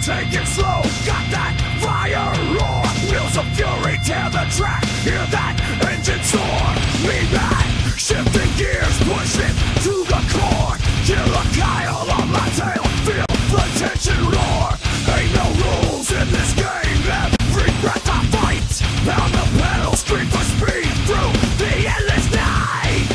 take it slow. Got that fire roar, wheels of fury tear the track. Hear that engine soar, lean back, shifting gears, push it to the core. Killer Kyle on my tail, feel the tension roar. Ain't no rules in this game, every breath I fight. Pound the pedal, scream for speed through the endless night.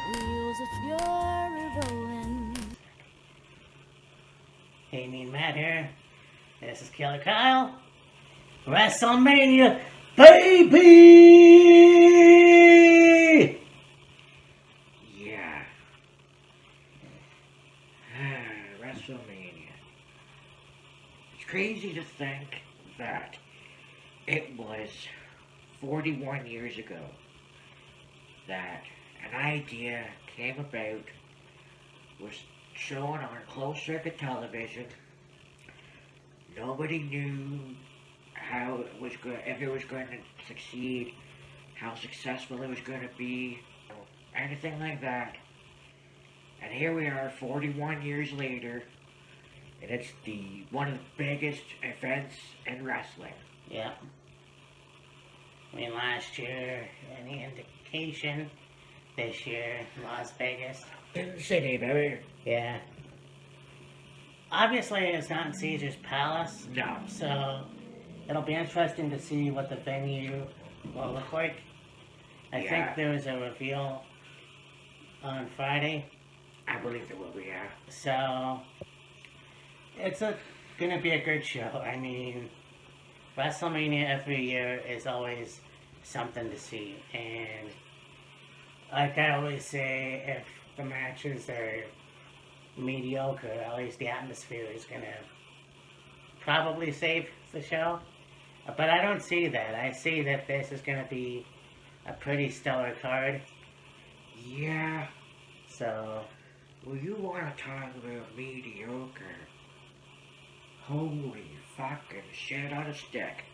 Wheels of fury rolling. Hey, Mean Matt here. This is Killer Kyle. WrestleMania, baby! Yeah. WrestleMania. It's crazy to think that it was 41 years ago that an idea came about, was shown on closed circuit television. Nobody knew how it was going, if it was going to succeed, how successful it was going to be, anything like that. And here we are 41 years later, and it's one of the biggest events in wrestling. Yeah. I mean, last year, any indication, this year, Las Vegas. In the city, baby. Yeah. Obviously, it's not in Caesar's Palace. No. So, it'll be interesting to see what the venue will look like. I think there was a reveal on Friday. I believe there will be, yeah. So, it's gonna be a good show. I mean, WrestleMania every year is always something to see. And like I always say, if the matches are mediocre, at least the atmosphere is gonna probably save the show. But I don't see that. I see that this is gonna be a pretty stellar card. Yeah. So, Well, you want to talk about mediocre? Holy fucking shit on a stick.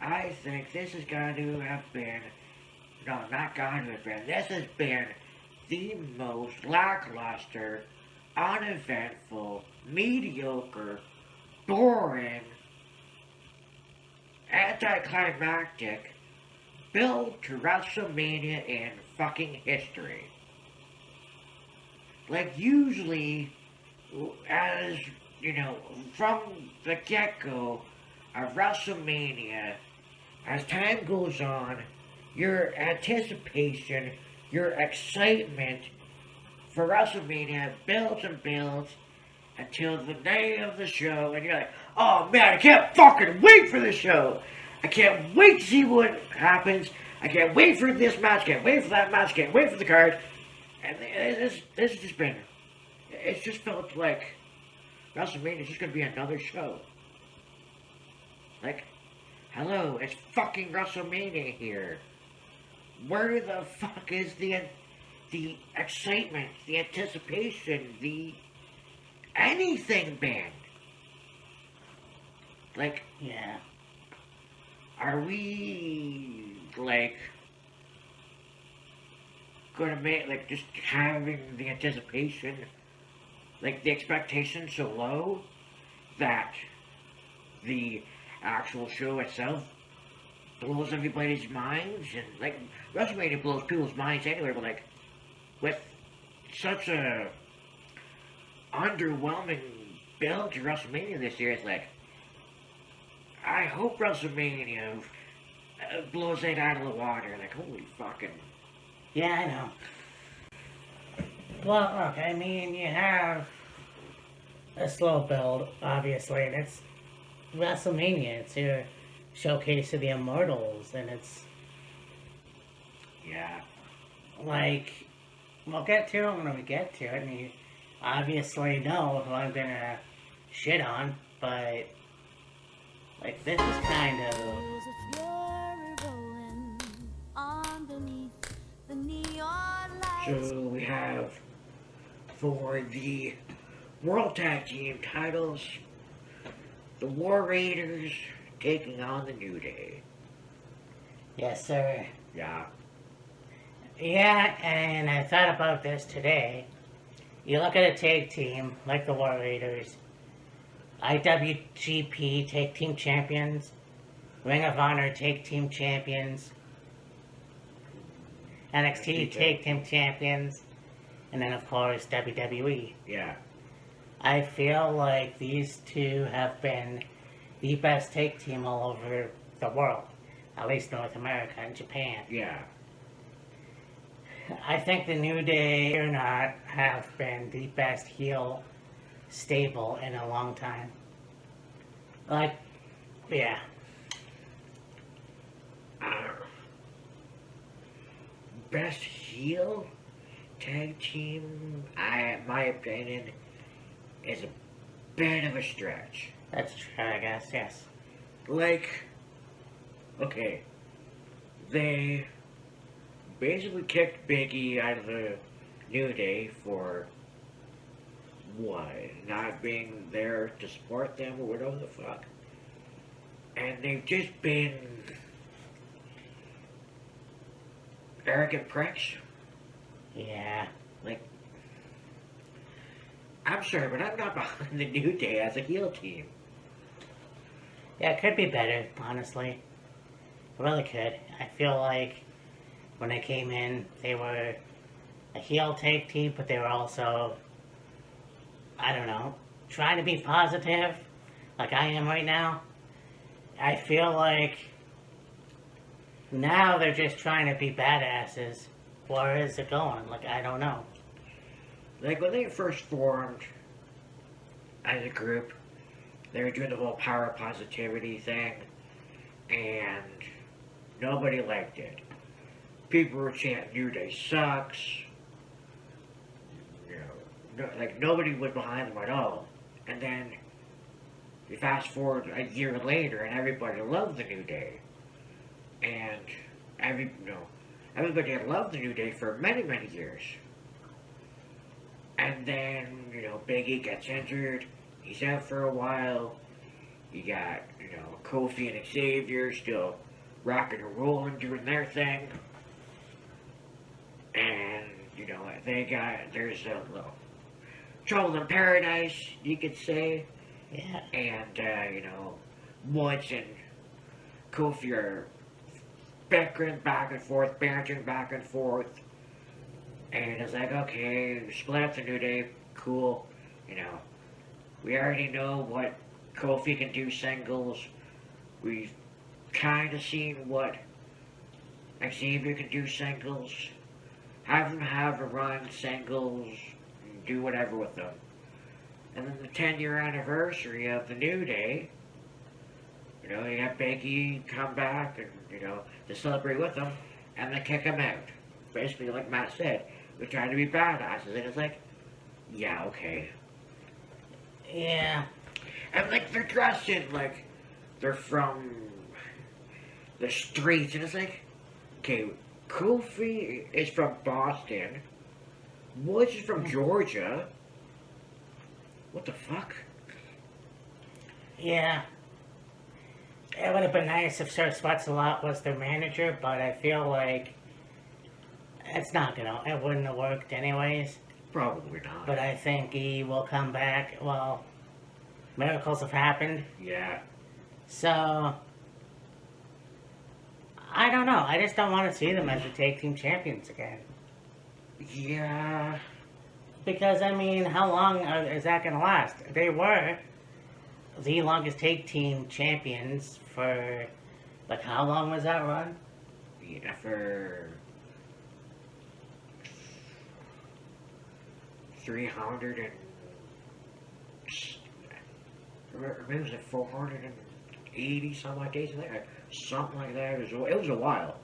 I think this is going to have been, no, not going to have been, this has been the most lackluster, uneventful, mediocre, boring, anticlimactic build to WrestleMania in fucking history. Like, usually, as, you know, from the get-go of WrestleMania, as time goes on, your anticipation, your excitement for WrestleMania builds and builds until the day of the show, and you're like, oh man, I can't fucking wait for the show! I can't wait to see what happens. I can't wait for this match. Can't wait for that match. Can't wait for the card. And this has just been. It's just felt like WrestleMania is just gonna be another show. Like, hello, it's fucking WrestleMania here. Where the fuck is the excitement, the anticipation, the anything been? Like, yeah. are we, like, gonna make, like, just having the anticipation, like, the expectation so low that the actual show itself blows everybody's minds? And, like, WrestleMania blows people's minds anyway, but, like, with such a underwhelming build to WrestleMania this year, it's like, I hope WrestleMania blows it out of the water. Like, holy fucking... Yeah, I know. Well, look, I mean, you have a slow build, obviously, and it's WrestleMania. It's your showcase of the Immortals, and it's... Yeah. Like, we'll get to it when we get to it, and you obviously know who I'm gonna shit on, but... like, this is kind of... Wheels of fury rolling underneath the neon lights. So we have for the World Tag Team titles, The War Raiders taking on the New Day. Yes, sir. Yeah. Yeah, and I thought about this today. You look at a tag team like the War Raiders, IWGP Tag Team Champions, Ring of Honor Tag Team Champions, NXT Tag Team Champions, and then of course WWE. Yeah. I feel like these two have been the best tag team all over the world, at least North America and Japan. Yeah. I think the New Day or not have been the best heel stable in a long time. Like, yeah. Best heel tag team, in my opinion, is a bit of a stretch. That's true, I guess, yes. Like, okay, they basically kicked Big E out of the New Day for what? Not being there to support them or whatever the fuck. And they've just been arrogant pricks. Yeah. Like, I'm sorry, but I'm not behind the New Day as a heel team. Yeah, it could be better, honestly. It really could. I feel like when they came in, they were a heel tag team, but they were also, I don't know, trying to be positive, like I am right now. I feel like now they're just trying to be badasses. Where is it going? Like, I don't know. Like, when they first formed as a group, they were doing the whole power positivity thing, and nobody liked it. People were chanting, New Day sucks. You know, like, nobody was behind them at all. And then, you fast forward a year later, and everybody loved the New Day. And, everybody had loved the New Day for many, many years. And then, Big E gets injured. He's out for a while. You got, Kofi and Xavier still rocking and rolling, doing their thing. And, there's a little trouble in paradise, you could say. Yeah. And, Woods and Kofi are bickering back and forth, bantering back and forth. And it's like, okay, split up the New Day, cool. We already know what Kofi can do singles. We've kind of seen what Xavier can do singles. Have them have a run singles, do whatever with them. And then the 10-year anniversary of the New Day, you have Big E come back and, to celebrate with them, and they kick him out. Basically, like Matt said, we're trying to be badasses, and it's like, yeah, okay. Yeah. And, like, they're dressed in, like, they're from the streets, and it's like, okay, Kofi is from Boston, Woods is from Georgia. What the fuck? Yeah. It would have been nice if Sir Sweatsalot was their manager, but I feel like it wouldn't have worked anyways. Probably not. But I think he will come back. Well, miracles have happened. Yeah. So, I don't know. I just don't want to see them as the tag team champions again. Yeah. Because, how long is that going to last? They were the longest tag team champions for, like, how long was that run? Yeah, for 300 and... Maybe it was like 480 some odd days in there. Something like that. It was a while.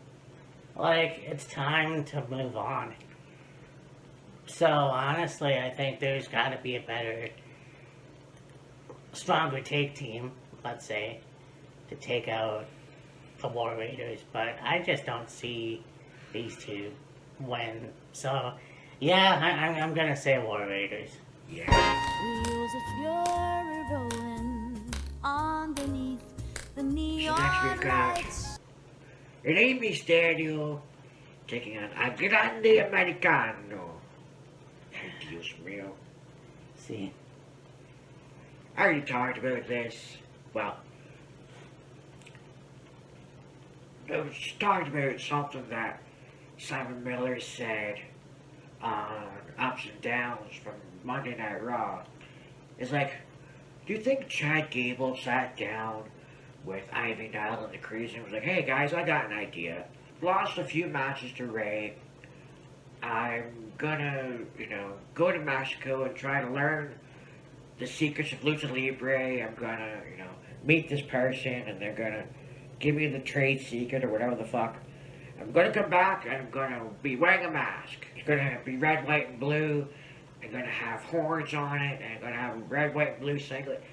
Like, it's time to move on. So, honestly, I think there's got to be a better, stronger tag team, let's say, to take out the War Raiders. But I just don't see these two win. So, yeah, I'm going to say War Raiders. Yeah. Wheels of fury rolling underneath the neon next we've got lights. Rey Mysterio taking on a Grande Americano. Ay, Dios mío. See, I already talked about this. Well, I was talked about something that Simon Miller said on Ups and Downs from Monday Night Raw. It's like, do you think Chad Gable sat down with Ivy Nile and the Crease and was like, hey guys, I got an idea. Lost a few matches to Ray. I'm gonna, go to Mexico and try to learn the secrets of Lucha Libre. I'm gonna, meet this person and they're gonna give me the trade secret or whatever the fuck. I'm gonna come back and I'm gonna be wearing a mask. It's gonna be red, white, and blue. I'm gonna have horns on it and I'm gonna have a red, white, and blue singlet.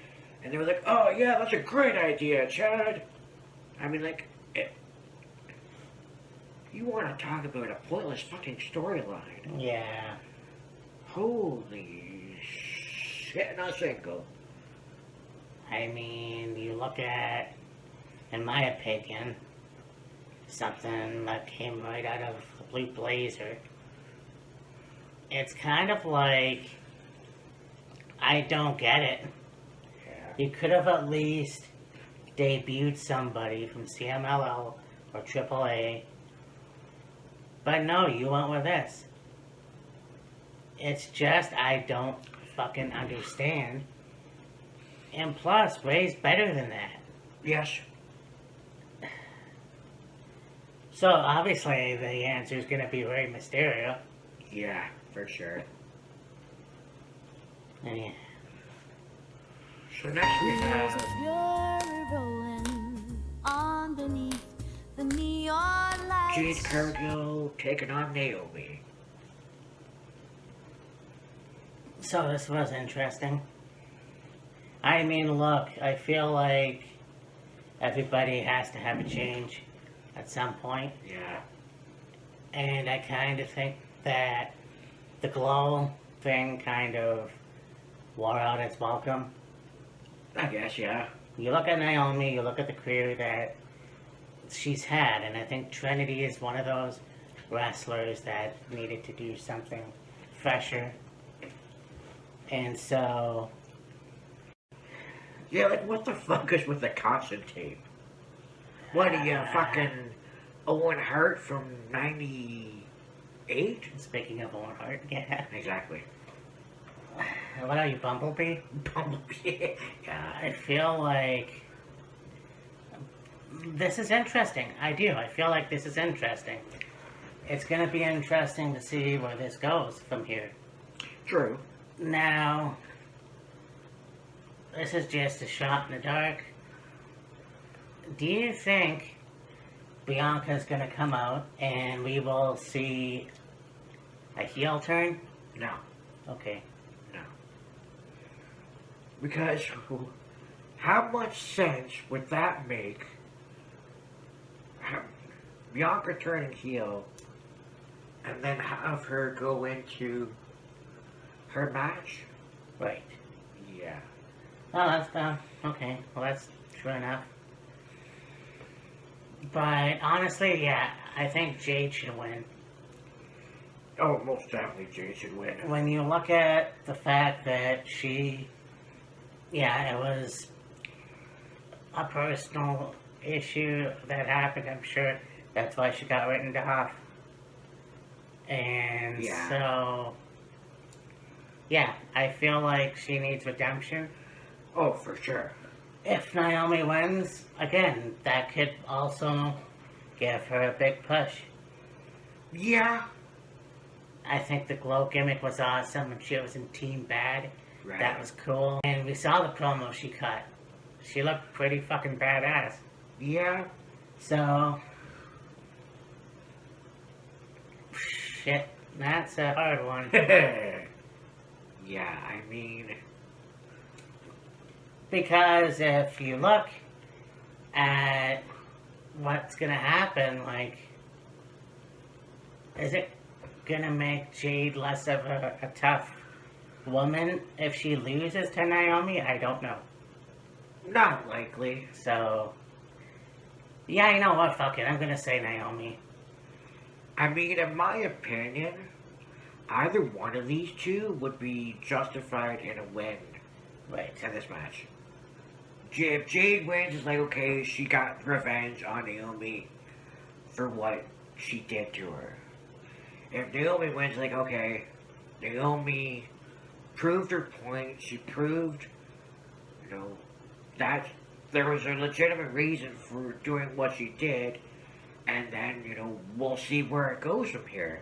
And they were like, oh yeah, that's a great idea, Chad. I mean, like, you want to talk about a pointless fucking storyline. yeah. Holy shit, not single. I mean, you look at, in my opinion, something that came right out of the Blue Blazer. It's kind of like, I don't get it. Yeah. You could have at least debuted somebody from CMLL or AAA, but no, you went with this. It's just, I don't fucking understand. And plus, Ray's better than that. Yes. So obviously the answer is going to be Rey Mysterio. Yeah, for sure. And yeah. So next we Wheels have of fury rolling underneath the neon lights. Jade Cargill taking on Naomi. So this was interesting. I mean, look, I feel like everybody has to have a change at some point. Yeah. And I kind of think that the glow thing kind of wore out its welcome. I guess, yeah. You look at Naomi, you look at the career that she's had, and I think Trinity is one of those wrestlers that needed to do something fresher. And so, Yeah, like, what the fuck is with the constant tape? What are you, fucking Owen Hart from 98? speaking of Owen Hart, yeah. Exactly. What are you, Bumblebee? Bumblebee. Yeah, I feel like this is interesting. I do. I feel like this is interesting. It's going to be interesting to see where this goes from here. True. Now, this is just a shot in the dark. Do you think Bianca's going to come out and we will see a heel turn? No. Okay. No. Because how much sense would that make? Bianca turning heel and then have her go into her match? Right. Yeah. Oh, that's okay. Well, that's true enough. But honestly, yeah, I think Jade should win. Oh, most definitely Jade should win. When you look at the fact that she, yeah, it was a personal issue that happened, I'm sure that's why she got written off. And Yeah. so, yeah, I feel like she needs redemption. Oh, for sure. If Naomi wins, again, that could also give her a big push. Yeah. I think the glow gimmick was awesome when she was in Team Bad. Right. That was cool. And we saw the promo she cut. She looked pretty fucking badass. Yeah. So, shit, that's a hard one. Yeah, I mean, Because if you look at what's gonna happen, like, is it gonna make Jade less of a tough woman if she loses to Naomi? I don't know. Not likely. So, yeah, you know what? Fuck it. I'm gonna say Naomi. I mean, in my opinion, either one of these two would be justified in a win Right. in this match. If Jade wins, it's like, okay, she got revenge on Naomi for what she did to her. If Naomi wins, like, okay, Naomi proved her point. She proved, that there was a legitimate reason for doing what she did. And then, we'll see where it goes from here.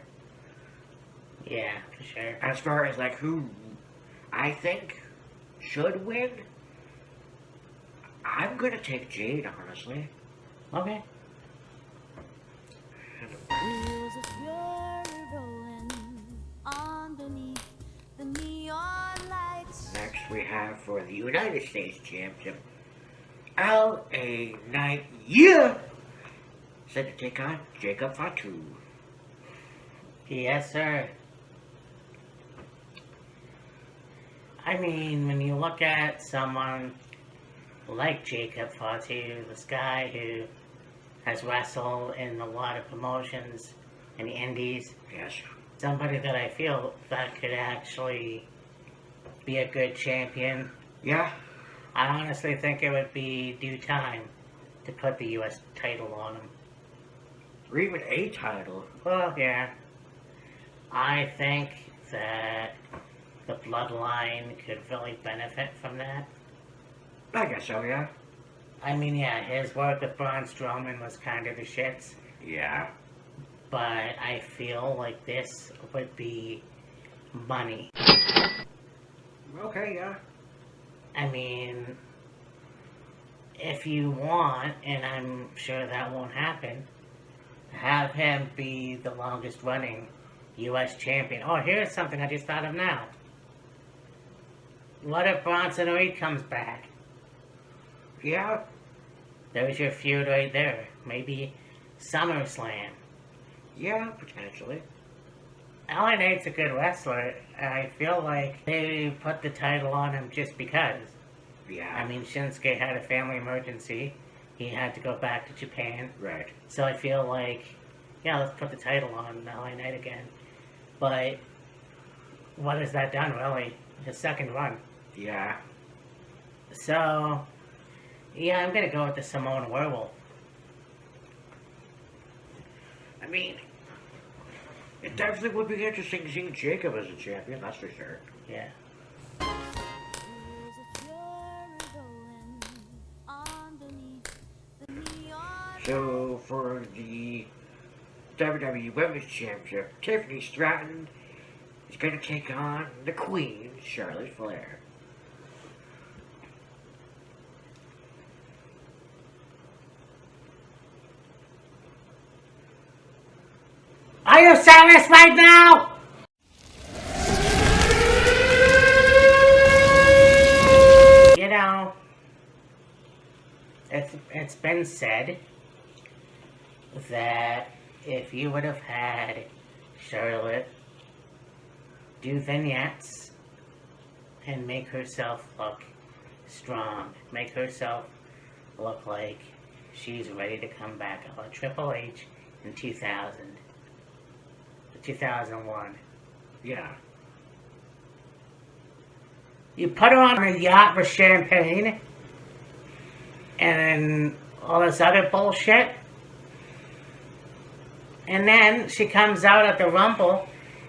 Yeah, for sure. As far as, like, who I think should win, I'm gonna take Jade, honestly. Okay. Wheels of fury rolling underneath the neon lights. Next, we have for the United States Championship, L.A. Knight, set to take on Jacob Fatu. Yes, sir. I mean, when you look at someone like Jacob Fatu, this guy who has wrestled in a lot of promotions in the indies, Yes. somebody that I feel that could actually be a good champion. Yeah. I honestly think it would be due time to put the U.S. title on him. Or even a title. Well, yeah. I think that the bloodline could really benefit from that. I guess so, yeah. I mean, yeah, his work with Braun Strowman was kind of the shits, Yeah. but I feel like this would be money. Okay, yeah. I mean, if you want, and I'm sure that won't happen, have him be the longest running U.S. champion. Oh, here's something I just thought of now. What if Bronson Reed comes back? Yeah. There's your feud right there. Maybe SummerSlam. Yeah, potentially. LA Knight's a good wrestler, and I feel like they put the title on him just because. Yeah. I mean, Shinsuke had a family emergency. He had to go back to Japan. Right. So I feel like, yeah, let's put the title on LA Knight again. But what has that done, really? His second run. Yeah. So, yeah, I'm gonna go with the Samoan Werewolf. I mean, it definitely would be interesting seeing Jacob as a champion, that's for sure. Yeah. Wheels of fury rolling underneath the neon. So, for the WWE Women's Championship, Tiffany Stratton is going to take on the Queen, Charlotte Flair. Are you serious right now? You know, it's been said that if you would have had Charlotte do vignettes and make herself look strong, make herself look like she's ready to come back, like Triple H in 2001. Yeah. You put her on a yacht with champagne and all this other bullshit. And then she comes out at the Rumble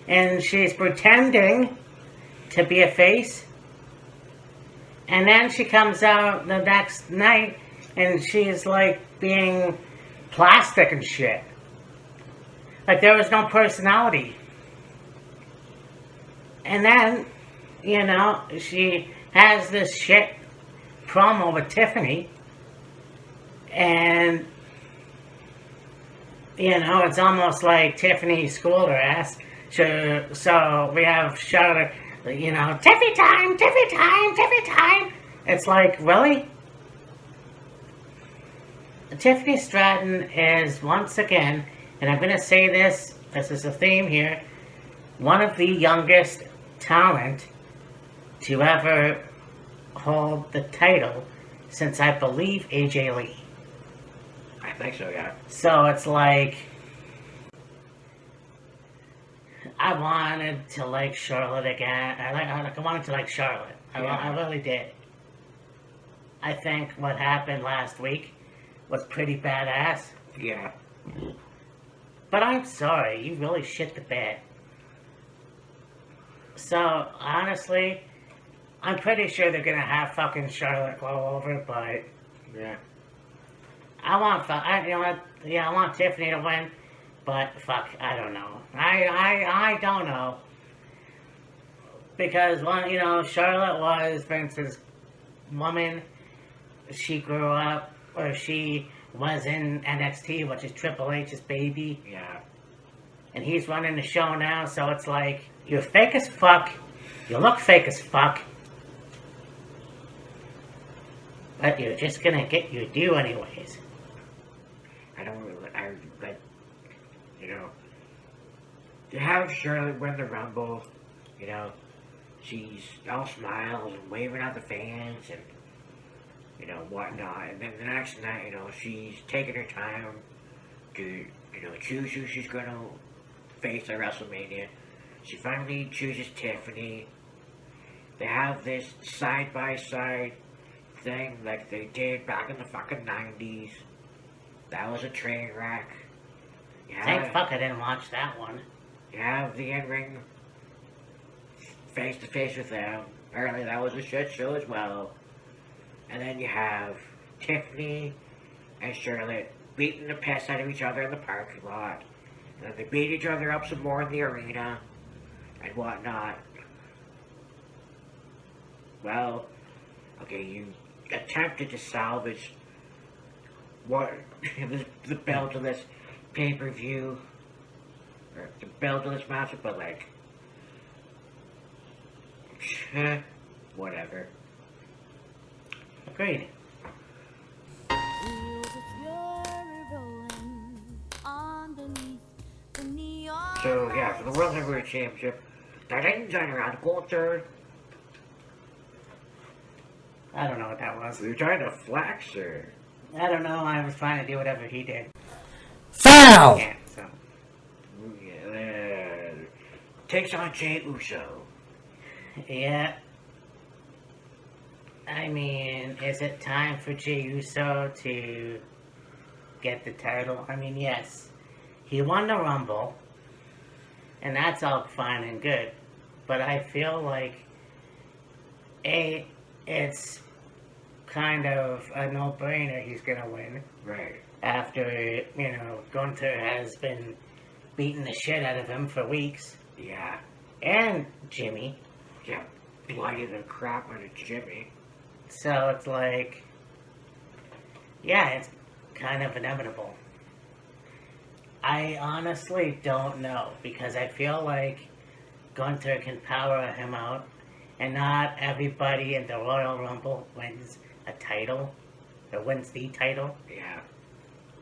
and she's pretending to be a face. And then she comes out the next night and she's like being plastic and shit. Like there was no personality. And then, you know, she has this shit promo with Tiffany. And, you know, it's almost like Tiffany schooled her ass. So we have Charlotte, you know, Tiffy time, Tiffy time, Tiffy time. It's like, really? Tiffany Stratton is, once again, and I'm going to say this is a theme here, one of the youngest talent to ever hold the title since I believe AJ Lee. I think so, yeah. So it's like, I wanted to like Charlotte again. I wanted to like Charlotte. I really did. I think what happened last week was pretty badass. Yeah. But I'm sorry, you really shit the bed. So, honestly, I'm pretty sure they're gonna have fucking Charlotte go over, but Yeah. I want Tiffany to win, but fuck, I don't know. I don't know. Because, Charlotte was Vince's woman. She grew up, or she was in NXT, which is Triple H's baby. Yeah. And he's running the show now, so it's like, you're fake as fuck, you look fake as fuck, but you're just gonna get your due anyways. To have Charlotte win the Rumble, she's all smiles and waving at the fans and, whatnot. And then the next night, she's taking her time to, choose who she's going to face at WrestleMania. She finally chooses Tiffany. They have this side-by-side thing like they did back in the fucking 90s. That was a train wreck. Thank fuck I didn't watch that one. You have the in-ring face-to-face with them. Apparently that was a shit show as well. And then you have Tiffany and Charlotte beating the piss out of each other in the parking lot. And then they beat each other up some more in the arena and whatnot. Well, okay, you attempted to salvage what the belt of this pay-per-view, or the belt of this match, but like, whatever. Agreed. Wheels of fury rolling underneath the neon So yeah, for the World Heavyweight Championship, Titans on around Coulter. I don't know what that was. We were trying to flex her. I don't know, I was trying to do whatever he did. Foul! Yeah, so. Yeah, takes on Jey Uso. Yeah. I mean, is it time for Jey Uso to get the title? I mean, yes. He won the Rumble, and that's all fine and good. But I feel like, it's kind of a no-brainer he's gonna win. Right. After, Gunther has been beating the shit out of him for weeks. Yeah. And Jimmy. Yeah. Bloody the crap out of Jimmy. So it's like, yeah, it's kind of inevitable. I honestly don't know, because I feel like Gunther can power him out, and not everybody in the Royal Rumble wins a title, or wins the title. Yeah.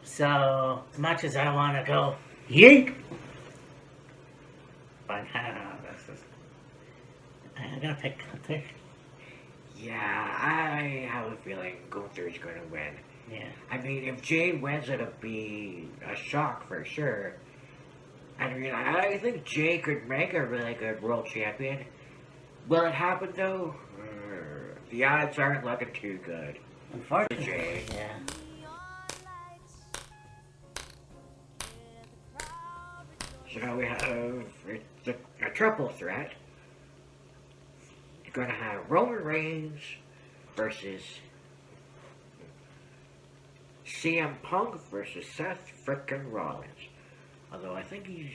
So, as much as I want to go, yeet! But I don't know, I'm gonna pick Gunther. Yeah, I have a feeling Gunther's going to win. Yeah. I mean, if Jay wins, it'll be a shock for sure. I mean, I think Jay could make a really good world champion. Will it happen though? The odds aren't looking too good. Unfortunately. Jay. Yeah. neon lights. Yeah, the crowd rejoices. So now we have a triple threat. You're going to have Roman Reigns versus CM Punk versus Seth frickin' Rollins. Although I think he's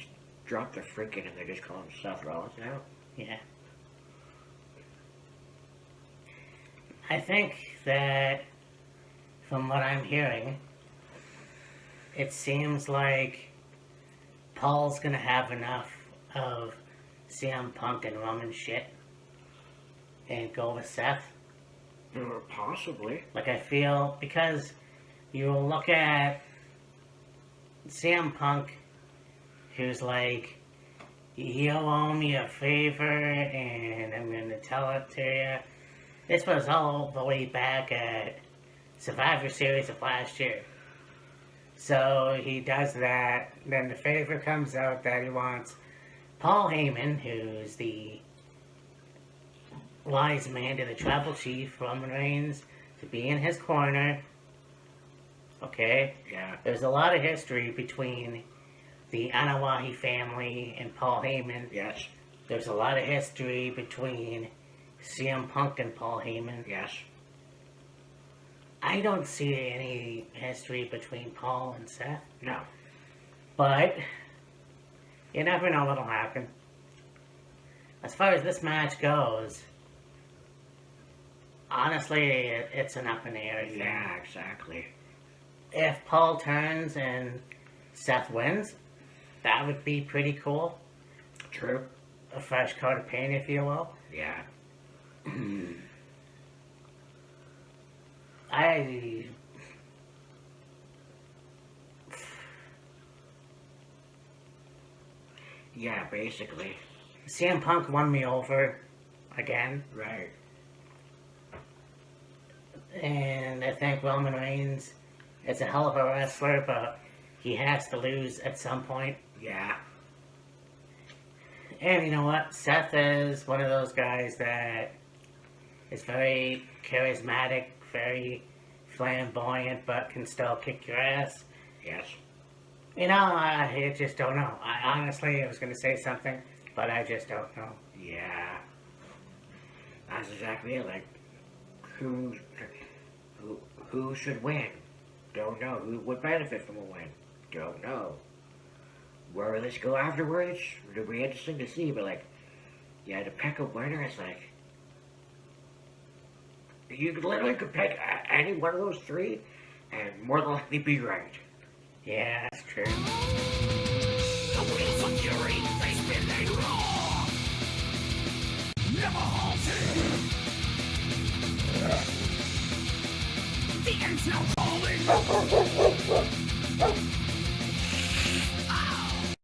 dropped the frickin' and they just call him Seth Rollins now. Yeah. I think that, from what I'm hearing, it seems like Paul's gonna have enough of CM Punk and Roman shit and go with Seth. Or possibly. Like, I feel, because you look at CM Punk, who's like, you owe me a favor and I'm gonna tell it to you. This was all the way back at Survivor Series of last year. So he does that. Then the favor comes out that he wants Paul Heyman, who's the wise man to the tribal chief, Roman Reigns, to be in his corner. Okay? Yeah. There's a lot of history between the Anawahi family and Paul Heyman. Yes. There's a lot of history between CM Punk and Paul Heyman. Yes. I don't see any history between Paul and Seth. No. But you never know what'll happen. As far as this match goes, honestly, it's an up in the air thing. Yeah, exactly. If Paul turns and Seth wins, that would be pretty cool. True. A fresh coat of paint, if you will. Yeah. Yeah, basically. CM Punk won me over again. Right. And I think Roman Reigns is a hell of a wrestler, but he has to lose at some point. Yeah. And you know what? Seth is one of those guys that is very charismatic, very flamboyant, but can still kick your ass. Yes. You know, I just don't know. I honestly was going to say something, but I just don't know. Yeah. That's exactly it. Like, who should win? Don't know. Who would benefit from a win? Don't know. Where will this go afterwards? It'll be interesting to see, but like, yeah, to pick a winner, it's like, you literally could pick any one of those three, and more than likely be right. Yeah, that's true. The wheels of fury, they spin, they roar. Never halting. The end's now calling.